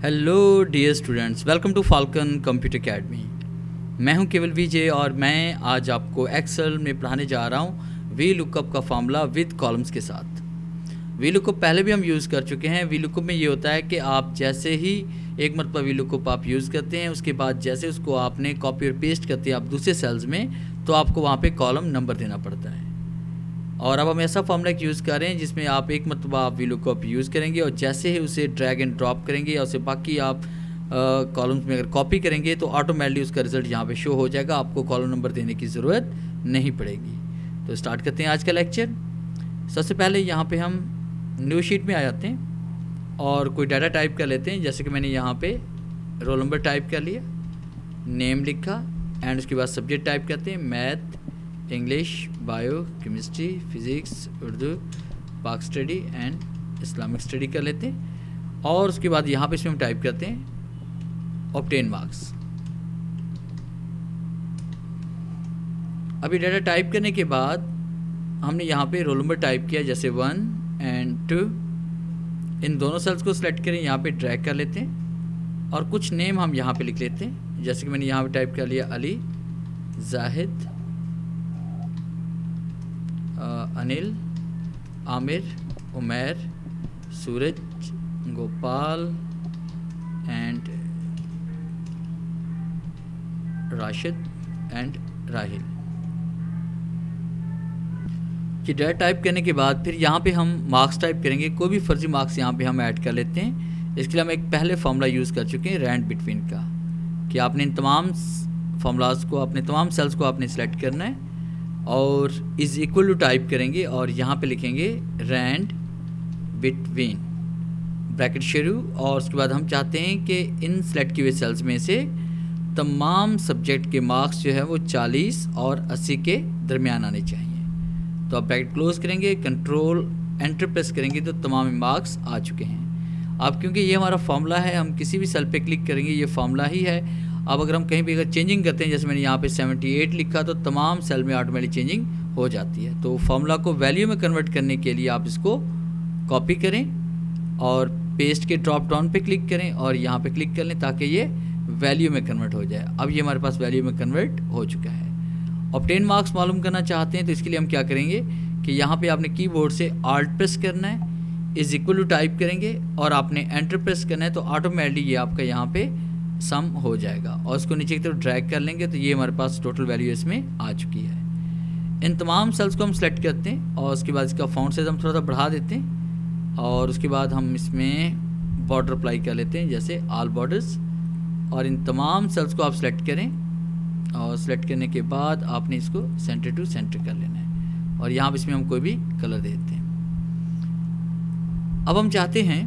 Hello dear students, welcome to Falcon computer academy. मैं हूं केवल विजय और मैं आज आपको एक्सेल में पढ़ाने जा रहा हूं वी लुकअप का फार्मूला विद कॉलम्स के साथ। वी लुकअप पहले भी हम यूज़ कर चुके हैं। वी लुकअप में ये होता है कि आप जैसे ही एक मरतबा वी लुकअप आप यूज़ करते हैं, उसके बाद जैसे उसको आपने कॉपी और पेस्ट करते हैं आप दूसरे सेल्स में, तो आपको वहाँ पर कॉलम नंबर देना पड़ता है। और अब हम ऐसा फार्मूला यूज़ कर रहे हैं जिसमें आप एक मरतबा आप वी लुकअप यूज़ करेंगे और जैसे ही उसे ड्रैग एंड ड्रॉप करेंगे और उसे बाकी आप कॉलम्स में अगर कॉपी करेंगे तो ऑटोमेटिकली उसका रिज़ल्ट यहाँ पे शो हो जाएगा। आपको कॉलम नंबर देने की ज़रूरत नहीं पड़ेगी। तो स्टार्ट करते हैं आज का लेक्चर। सबसे पहले यहाँ पे हम न्यू शीट में आ जाते हैं और कोई डाटा टाइप कर लेते हैं। जैसे कि मैंने यहाँ पे रोल नंबर टाइप कर लिया, नेम लिखा एंड उसके बाद सब्जेक्ट टाइप करते हैं math, English, bio, chemistry, physics, Urdu, पाक स्टडी एंड इस्लामिक स्टडी कर लेते हैं। और उसके बाद यहाँ पे इसमें हम टाइप करते हैं ऑब्टेन मार्क्स। अभी डाटा टाइप करने के बाद हमने यहाँ पे रोल नंबर टाइप किया, जैसे 1 एंड 2। इन दोनों सेल्स को सिलेक्ट करें, यहाँ पे ड्रैग कर लेते हैं और कुछ नेम हम यहाँ पे लिख लेते हैं। जैसे कि मैंने यहाँ पे टाइप कर लिया अली, जाहिद, अनिल, आमिर, उमैर, सूरज, गोपाल एंड राशिद एंड राहिल। ये डाटा टाइप करने के बाद फिर यहाँ पे हम मार्क्स टाइप करेंगे। कोई भी फर्जी मार्क्स यहाँ पे हम ऐड कर लेते हैं। इसके लिए हम एक पहले फार्मूला यूज़ कर चुके हैं रैंड बिटवीन का, कि आपने इन तमाम फार्मूलाज को, अपने तमाम सेल्स को आपने सेलेक्ट करना है और इज़ इक्वल टू टाइप करेंगे और यहाँ पे लिखेंगे रैंड बिटवीन ब्रैकेट शुरू। और उसके बाद हम चाहते हैं कि इन सेलेक्ट किए हुए सेल्स में से तमाम सब्जेक्ट के मार्क्स जो है वो 40 और 80 के दरमियान आने चाहिए। तो आप ब्रैकेट क्लोज करेंगे, कंट्रोल एंटर प्रेस करेंगे तो तमाम मार्क्स आ चुके हैं। अब क्योंकि ये हमारा फार्मूला है, हम किसी भी सेल पे क्लिक करेंगे ये फार्मूला ही है। अब अगर हम कहीं भी अगर चेंजिंग करते हैं, जैसे मैंने यहाँ पे 78 लिखा, तो तमाम सेल में ऑटोमेटिक चेंजिंग हो जाती है। तो फार्मूला को वैल्यू में कन्वर्ट करने के लिए आप इसको कॉपी करें और पेस्ट के ड्रॉप डाउन पे क्लिक करें और यहाँ पे क्लिक कर लें ताकि ये वैल्यू में कन्वर्ट हो जाए। अब ये हमारे पास वैल्यू में कन्वर्ट हो चुका है। ऑब्टेन मार्क्स मालूम करना चाहते हैं तो इसके लिए हम क्या करेंगे कि यहाँ पर आपने कीबोर्ड से आल्ट प्रेस करना है, इज़ इक्वल टू टाइप करेंगे और आपने एंटर प्रेस करना है तो ऑटोमेटिकली ये आपका यहाँ पे सम हो जाएगा। और उसको नीचे की तरफ ड्रैग कर लेंगे तो ये हमारे पास टोटल वैल्यू इसमें आ चुकी है। इन तमाम सेल्स को हम सेलेक्ट करते हैं और उसके बाद इसका फॉन्ट साइज हम थोड़ा सा बढ़ा देते हैं और उसके बाद हम इसमें बॉर्डर अप्लाई कर लेते हैं, जैसे ऑल बॉर्डर्स। और इन तमाम सेल्स को आप सेलेक्ट करें और सेलेक्ट करने के बाद आपने इसको सेंटर टू सेंटर कर लेना है और यहाँ पर इसमें हम कोई भी कलर दे देते हैं। अब हम चाहते हैं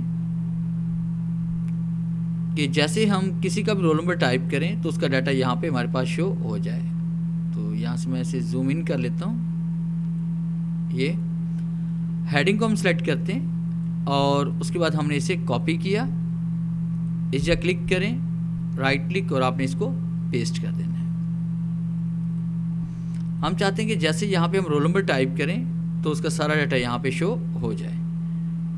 कि जैसे हम किसी का भी रोल नंबर टाइप करें तो उसका डाटा यहाँ पे हमारे पास शो हो जाए। तो यहाँ से मैं इसे जूम इन कर लेता हूँ। ये हेडिंग को हम सेलेक्ट करते हैं और उसके बाद हमने इसे कॉपी किया, इस जगह क्लिक करें, राइट क्लिक और आपने इसको पेस्ट कर देना है। हम चाहते हैं कि जैसे यहाँ पे हम रोल नंबर टाइप करें तो उसका सारा डाटा यहाँ पे शो हो जाए।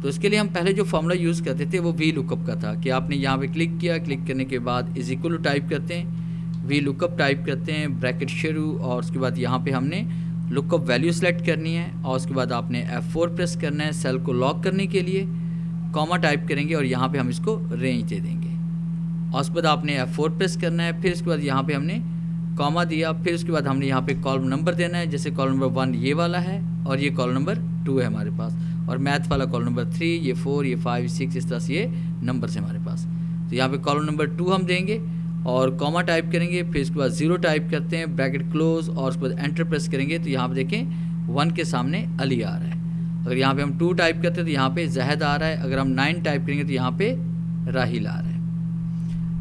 तो इसके लिए हम पहले जो फार्मूला यूज़ करते थे वो वी लुकअप का था, कि आपने यहाँ पे क्लिक किया, क्लिक करने के बाद इज इक्वल टू टाइप करते हैं, वी लुकअप टाइप करते हैं, ब्रैकेट शुरू और उसके बाद यहाँ पे हमने लुकअप वैल्यू सेलेक्ट करनी है और उसके बाद आपने F4 प्रेस करना है सेल को लॉक करने के लिए, कॉमा टाइप करेंगे और यहाँ पर हम इसको रेंज दे देंगे और उसके बाद आपने F4 प्रेस करना है। फिर उसके बाद यहाँ पर हमने कॉमा दिया, फिर उसके बाद हमने यहाँ पे कॉलम नंबर देना है, जैसे कॉलम नंबर 1 ये वाला है और ये कॉलम नंबर 2 है हमारे पास, और मैथ वाला कॉलम नंबर 3, ये 4, ये 5, 6, इस तरह से ये नंबर है हमारे पास। तो यहाँ पे कॉलम नंबर 2 हम देंगे और कॉमा टाइप करेंगे, फिर उसके बाद 0 टाइप करते हैं, ब्रैकेट क्लोज और उसके बाद एंटर प्रेस करेंगे तो यहाँ पे देखें 1 के सामने अली आ रहा है। अगर यहाँ पे हम 2 टाइप करते हैं तो यहाँ पे जहद आ रहा है, अगर हम 9 टाइप करेंगे तो यहाँ पे राहिल आ रहा है।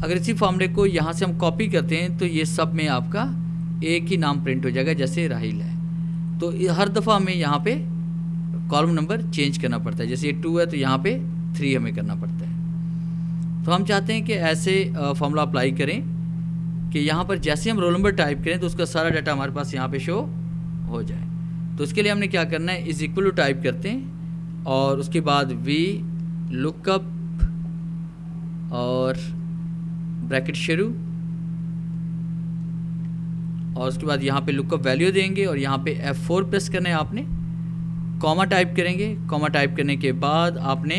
अगर इसी फॉर्मूले को यहाँ से हम कॉपी करते हैं तो ये सब में आपका एक ही नाम प्रिंट हो जाएगा, जैसे राहिल है। तो हर दफ़ा हमें यहाँ पे कॉलम नंबर चेंज करना पड़ता है, जैसे ये 2 है तो यहाँ पे 3 हमें करना पड़ता है। तो हम चाहते हैं कि ऐसे फॉर्मूला अप्लाई करें कि यहाँ पर जैसे हम रोल नंबर टाइप करें तो उसका सारा डाटा हमारे पास यहाँ पे शो हो जाए। तो इसके लिए हमने क्या करना है, इज़ इक्वल टू टाइप करते हैं और उसके बाद वी लुकअप और ब्रैकेट शुरू, और उसके बाद यहाँ पे लुकअप वैल्यू देंगे और यहाँ पे F4 प्रेस करना है आपने, कॉमा टाइप करेंगे। कॉमा टाइप करने के बाद आपने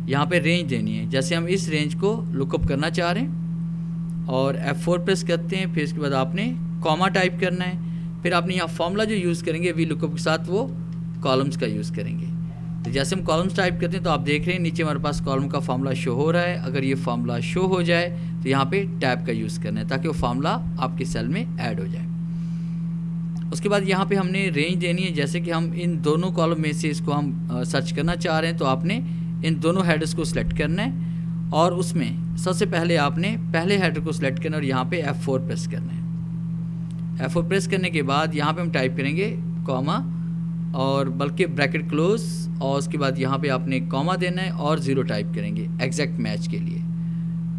यहाँ पे रेंज देनी है, जैसे हम इस रेंज को लुकअप करना चाह रहे हैं, और F4 प्रेस करते हैं। फिर इसके बाद आपने कॉमा टाइप करना है। फिर आपने यहाँ फॉर्मूला जो यूज़ करेंगे वी लुकअप के साथ वो कॉलम्स का यूज़ करेंगे। तो जैसे हम कॉलम्स टाइप करते हैं तो आप देख रहे हैं नीचे हमारे पास कॉलम का फार्मूला शो हो रहा है। अगर ये फार्मूला शो हो जाए तो यहाँ पे टैब का यूज़ करना है ताकि वो फार्मूला आपके सेल में ऐड हो जाए। उसके बाद यहाँ पे हमने रेंज देनी है, जैसे कि हम इन दोनों कॉलम में से इसको हम सर्च करना चाह रहे हैं तो आपने इन दोनों हेडर्स को सिलेक्ट करना है और उसमें सबसे पहले आपने पहले हेडर को सिलेक्ट करना है और यहाँ पे F4 प्रेस करना है। F4 प्रेस करने के बाद यहाँ पे हम टाइप करेंगे कॉमा और बल्कि ब्रैकेट क्लोज, और उसके बाद यहाँ पे आपने कॉमा देना है और 0 टाइप करेंगे एग्जैक्ट मैच के लिए।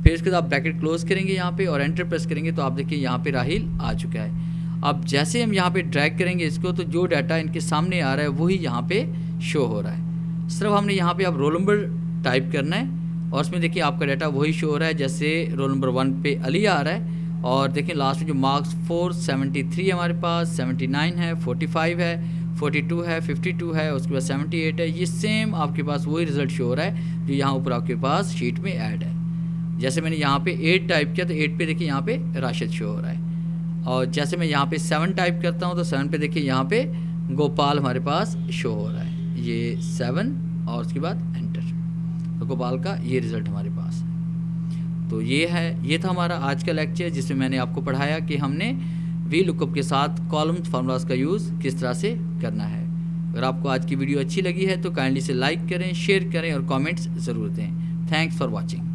फिर उसके बाद आप ब्रैकेट क्लोज करेंगे यहाँ पे और एंटर प्रेस करेंगे तो आप देखिए यहाँ पे राहिल आ चुका है। अब जैसे हम यहाँ पे ड्रैग करेंगे इसको तो जो डाटा इनके सामने आ रहा है वही यहाँ पे शो हो रहा है। सिर्फ हमने यहाँ पे आप रोल नंबर टाइप करना है और उसमें देखिए आपका डाटा वही शो हो रहा है। जैसे रोल नंबर 1 पे अली आ रहा है और देखिए लास्ट में जो मार्क्स 473 है हमारे पास, 79 है, 45 है, 42 है, 52 है, उसके बाद 78 है। ये सेम आपके पास वही रिजल्ट शो हो रहा है जो यहाँ ऊपर आपके पास शीट में ऐड है। जैसे मैंने यहाँ पे 8 टाइप किया तो 8 पे देखिए यहाँ पे राशिद शो हो रहा है, और जैसे मैं यहाँ पे 7 टाइप करता हूँ तो 7 पे देखिए यहाँ पे गोपाल हमारे पास शो हो रहा है, ये 7 और उसके बाद एंटर, तो गोपाल का ये रिज़ल्ट हमारे पास है। तो ये था हमारा आज का लेक्चर जिसमें मैंने आपको पढ़ाया कि हमने वी लुकअप के साथ कॉलम्स फार्मूलाज का यूज़ किस तरह से करना है। अगर आपको आज की वीडियो अच्छी लगी है तो काइंडली से लाइक करें, शेयर करें और कमेंट्स ज़रूर दें। Thanks for watching.